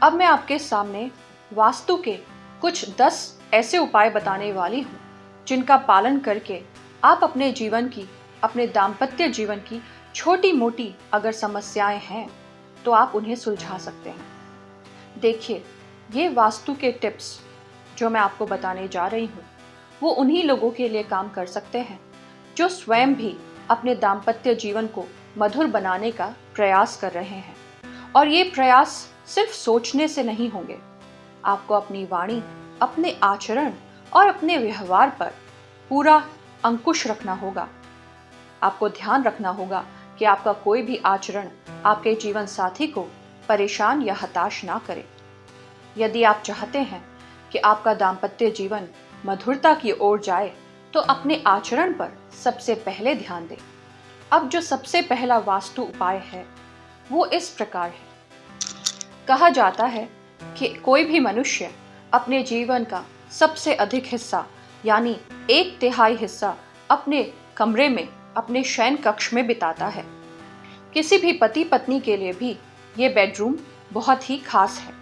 अब मैं आपके सामने वास्तु के कुछ 10 ऐसे उपाय बताने वाली हूँ जिनका पालन करके आप अपने जीवन की, अपने दाम्पत्य जीवन की छोटी मोटी अगर समस्याएं हैं तो आप उन्हें सुलझा सकते हैं। देखिए, ये वास्तु के टिप्स जो मैं आपको बताने जा रही हूँ वो उन्हीं लोगों के लिए काम कर सकते हैं जो स्वयं भी अपने दाम्पत्य जीवन को मधुर बनाने का प्रयास कर रहे हैं। और ये प्रयास सिर्फ सोचने से नहीं होंगे। आपको अपनी वाणी, अपने आचरण और अपने व्यवहार पर पूरा अंकुश रखना होगा। आपको ध्यान रखना होगा कि आपका कोई भी आचरण आपके जीवन साथी को परेशान या हताश ना करे। यदि आप चाहते हैं कि आपका दाम्पत्य जीवन मधुरता की ओर जाए तो अपने आचरण पर सबसे पहले ध्यान दें। अब जो सबसे पहला वास्तु उपाय है वो इस प्रकार है। कहा जाता है कि कोई भी मनुष्य अपने जीवन का सबसे अधिक हिस्सा यानी 1/3 हिस्सा अपने कमरे में, अपने शयन कक्ष में बिताता है। किसी भी पति पत्नी के लिए भी ये बेडरूम बहुत ही खास है।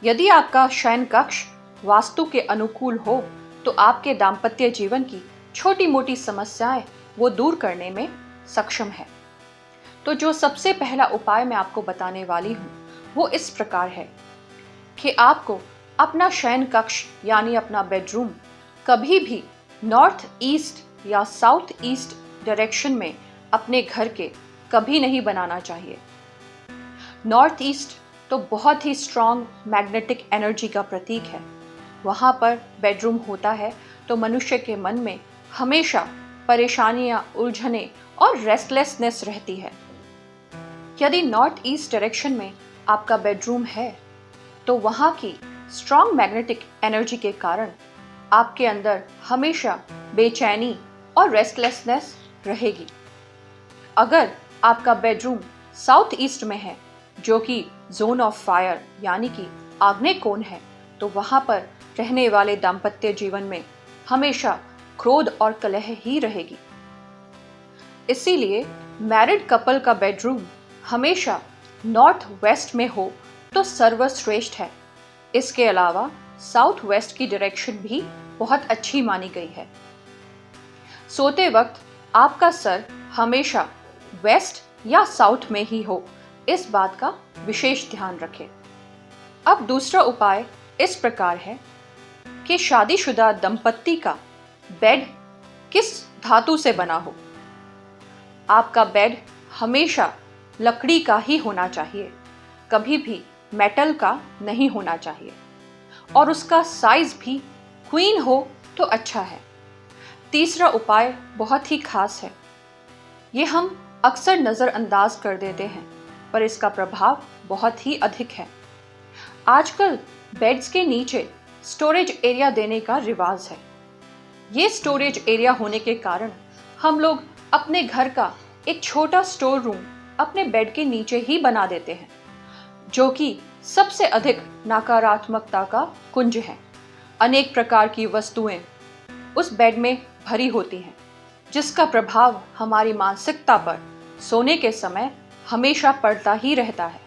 यदि आपका शयन कक्ष वास्तु के अनुकूल हो तो आपके दाम्पत्य जीवन की छोटी मोटी समस्याएं वो दूर करने में सक्षम है। तो जो सबसे पहला उपाय मैं आपको बताने वाली हूँ वो इस प्रकार है कि आपको अपना शयन कक्ष यानी अपना बेडरूम कभी भी नॉर्थ ईस्ट या साउथ ईस्ट डायरेक्शन में अपने घर के कभी नहीं बनाना चाहिए। नॉर्थ ईस्ट तो बहुत ही स्ट्रॉन्ग मैग्नेटिक एनर्जी का प्रतीक है। वहाँ पर बेडरूम होता है तो मनुष्य के मन में हमेशा परेशानियाँ, उलझने और रेस्टलेसनेस रहती है। यदि नॉर्थ ईस्ट डायरेक्शन में आपका बेडरूम है तो वहाँ की स्ट्रॉन्ग मैग्नेटिक एनर्जी के कारण आपके अंदर हमेशा बेचैनी और रेस्टलेसनेस रहेगी। अगर आपका बेडरूम साउथ ईस्ट में है जो कि जोन ऑफ फायर यानी कि आग्नेय कोण है तो वहाँ पर रहने वाले दाम्पत्य जीवन में हमेशा क्रोध और कलह ही रहेगी। इसीलिए मैरिड कपल का बेडरूम हमेशा नॉर्थ वेस्ट में हो तो सर्वश्रेष्ठ है। इसके अलावा साउथ वेस्ट की डायरेक्शन भी बहुत अच्छी मानी गई है। सोते वक्त आपका सर हमेशा वेस्ट या साउथ में ही हो, इस बात का विशेष ध्यान रखें। अब दूसरा उपाय इस प्रकार है कि शादीशुदा दंपत्ति का बेड किस धातु से बना हो। आपका बेड हमेशा लकड़ी का ही होना चाहिए, कभी भी मेटल का नहीं होना चाहिए और उसका साइज भी क्वीन हो तो अच्छा है। तीसरा उपाय बहुत ही खास है। ये हम अक्सर नज़रअंदाज कर देते हैं पर इसका प्रभाव बहुत ही अधिक है। आजकल बेड्स के नीचे स्टोरेज एरिया देने का रिवाज है। ये स्टोरेज एरिया होने के कारण हम लोग अपने घर का एक छोटा स्टोर रूम अपने बेड के नीचे ही बना देते हैं जो कि सबसे अधिक नकारात्मकता का कुंज है। अनेक प्रकार की वस्तुएं उस बेड में भरी होती हैं जिसका प्रभाव हमारी मानसिकता पर सोने के समय हमेशा पड़ता ही रहता है।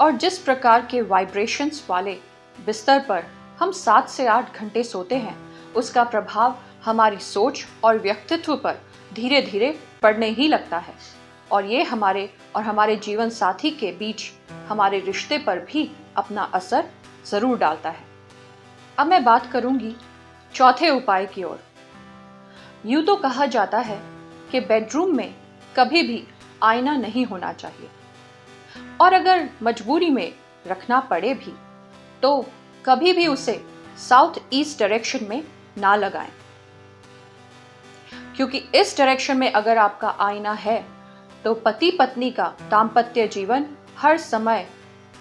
और जिस प्रकार के वाइब्रेशंस वाले बिस्तर पर हम 7 से 8 घंटे सोते हैं उसका प्रभाव हमारी सोच और व्यक्तित्व पर धीरे धीरे पड़ने ही लगता है और ये हमारे जीवन साथी के बीच हमारे रिश्ते पर भी अपना असर ज़रूर डालता है। अब मैं बात करूंगी चौथे उपाय की ओर। यूँ तो कहा जाता है कि बेडरूम में कभी भी आईना नहीं होना चाहिए और अगर मजबूरी में रखना पड़े भी तो कभी भी उसे साउथ ईस्ट डायरेक्शन में ना लगाएं, क्योंकि इस डायरेक्शन में अगर आपका आईना है तो पति पत्नी का दाम्पत्य जीवन हर समय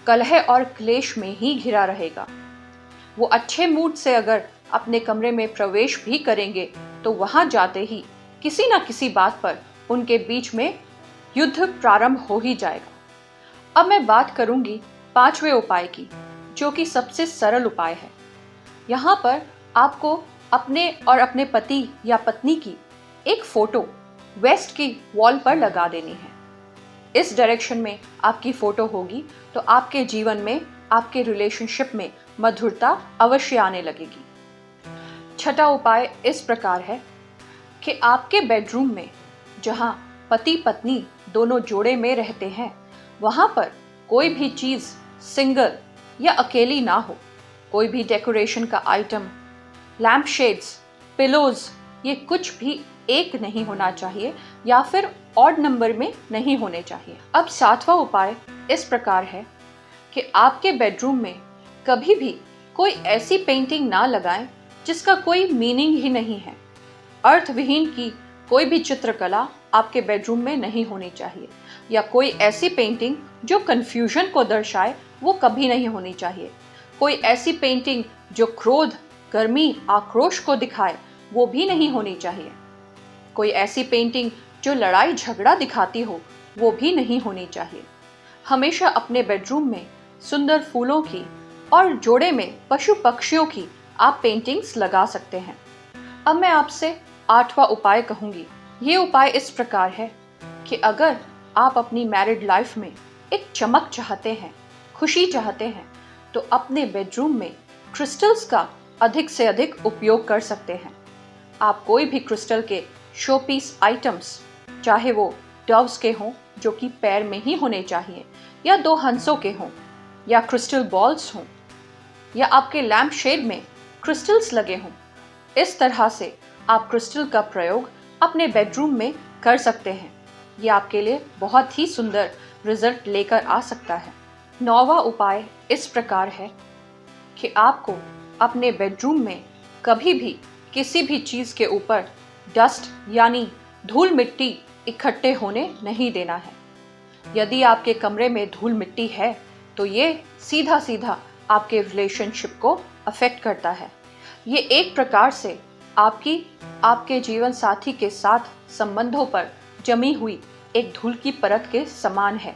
कलह और क्लेश में ही घिरा रहेगा। वो अच्छे मूड से अगर अपने कमरे में प्रवेश भी करेंगे तो वहां जाते ही किसी न किसी बात पर उनके बीच में युद्ध प्रारंभ हो ही जाएगा। अब मैं बात करूंगी 5वें उपाय की जो कि सबसे सरल उपाय है। यहाँ पर आपको अपने और अपने पति या पत्नी की एक फोटो वेस्ट की वॉल पर लगा देनी है। इस डायरेक्शन में आपकी फोटो होगी तो आपके जीवन में आपके रिलेशनशिप में मधुरता अवश्य आने लगेगी। छठा उपाय इस प्रकार है कि आपके बेडरूम में जहां पति पत्नी दोनों जोड़े में रहते हैं, वहां पर कोई भी चीज सिंगल या अकेली ना हो। कोई भी डेकोरेशन का आइटम, लैम्प शेड्स, पिलोज, ये कुछ भी एक नहीं होना चाहिए या फिर ऑड नंबर में नहीं होने चाहिए। अब सातवां उपाय इस प्रकार है कि आपके बेडरूम में कभी भी कोई ऐसी पेंटिंग ना लगाएं जिसका कोई मीनिंग ही नहीं है। अर्थविहीन की कोई भी चित्रकला आपके बेडरूम में नहीं होनी चाहिए, या कोई ऐसी पेंटिंग जो कंफ्यूजन को दर्शाए वो कभी नहीं होनी चाहिए। कोई ऐसी पेंटिंग जो क्रोध, गर्मी, आक्रोश को दिखाए वो भी नहीं होनी चाहिए। कोई ऐसी पेंटिंग जो लड़ाई झगड़ा दिखाती हो वो भी नहीं होनी चाहिए। हमेशा अपने बेडरूम में सुंदर फूलों की और जोड़े में पशु पक्षियों की आप पेंटिंग्स लगा सकते हैं। अब मैं आपसे आठवां उपाय कहूंगी। ये उपाय इस प्रकार है कि अगर आप अपनी मैरिड लाइफ में एक चमक चाहते हैं, खुशी चाहते हैं, तो अपने बेडरूम में क्रिस्टल्स का अधिक से अधिक उपयोग कर सकते हैं। आप कोई भी क्रिस्टल के शो पीस आइटम्स, चाहे वो डव्स के हों जो कि पैर में ही होने चाहिए, या दो हंसों के हों, या क्रिस्टल बॉल्स हों, या आपके लैम्प शेड में क्रिस्टल्स लगे हों, इस तरह से आप क्रिस्टल का प्रयोग अपने बेडरूम में कर सकते हैं। ये आपके लिए बहुत ही सुंदर रिजल्ट लेकर आ सकता है। नौवां उपाय इस प्रकार है कि आपको अपने बेडरूम में कभी भी किसी भी चीज़ के ऊपर डस्ट यानी धूल मिट्टी इकट्ठे होने नहीं देना है। यदि आपके कमरे में धूल मिट्टी है तो ये सीधा सीधा आपके रिलेशनशिप को अफेक्ट करता है। ये एक प्रकार से आपके जीवन साथी के साथ संबंधों पर जमी हुई एक धूल की परत के समान है।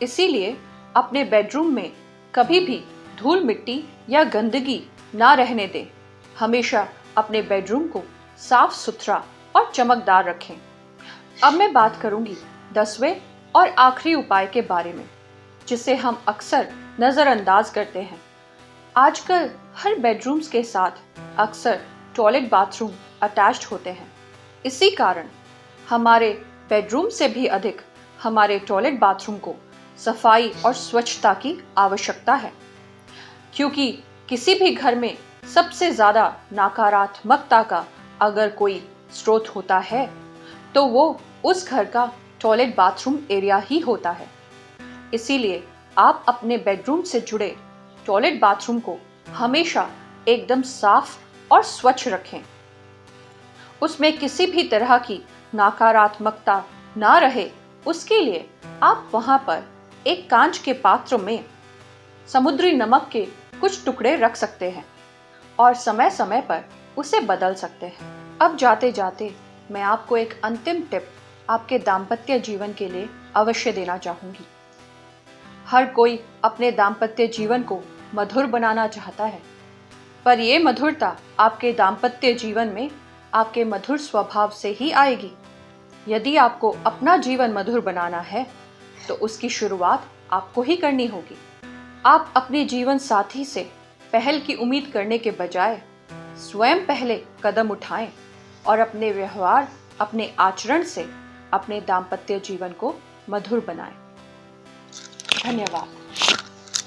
इसीलिए अपने बेडरूम में कभी भी धूल मिट्टी या गंदगी ना रहने दें। हमेशा अपने बेडरूम को साफ सुथरा और चमकदार रखें। अब मैं बात करूंगी 10वें और आखिरी उपाय के बारे में, जिसे हम अक्सर नज़रअंदाज करते हैं। आजकल हर बेडरूम्स के साथ अक्सर टॉयलेट बाथरूम अटैच्ड होते हैं। इसी कारण हमारे बेडरूम से भी अधिक हमारे टॉयलेट बाथरूम को सफाई और स्वच्छता की आवश्यकता है, क्योंकि किसी भी घर में सबसे ज़्यादा नकारात्मकता का अगर कोई स्रोत होता है तो वो उस घर का टॉयलेट बाथरूम एरिया ही होता है। इसीलिए आप अपने बेडरूम से जुड़े टॉयलेट बाथरूम को हमेशा एकदम साफ और स्वच्छ रखें। उसमें किसी भी तरह की नकारात्मकता ना रहे, उसके लिए आप वहां पर एक कांच के पात्र में समुद्री नमक के कुछ टुकड़े रख सकते हैं और समय समय पर उसे बदल सकते हैं। अब जाते जाते मैं आपको एक अंतिम टिप आपके दाम्पत्य जीवन के लिए अवश्य देना चाहूँगी। हर कोई अपने दाम्पत्य जीवन को मधुर बनाना चाहता है, पर यह मधुरता आपके दाम्पत्य जीवन में आपके मधुर स्वभाव से ही आएगी। यदि आपको अपना जीवन मधुर बनाना है तो उसकी शुरुआत आपको ही करनी होगी। आप अपने जीवन साथी से पहल की उम्मीद करने के बजाय स्वयं पहले कदम उठाएं और अपने व्यवहार, अपने आचरण से अपने दाम्पत्य जीवन को मधुर बनाएं। धन्यवाद।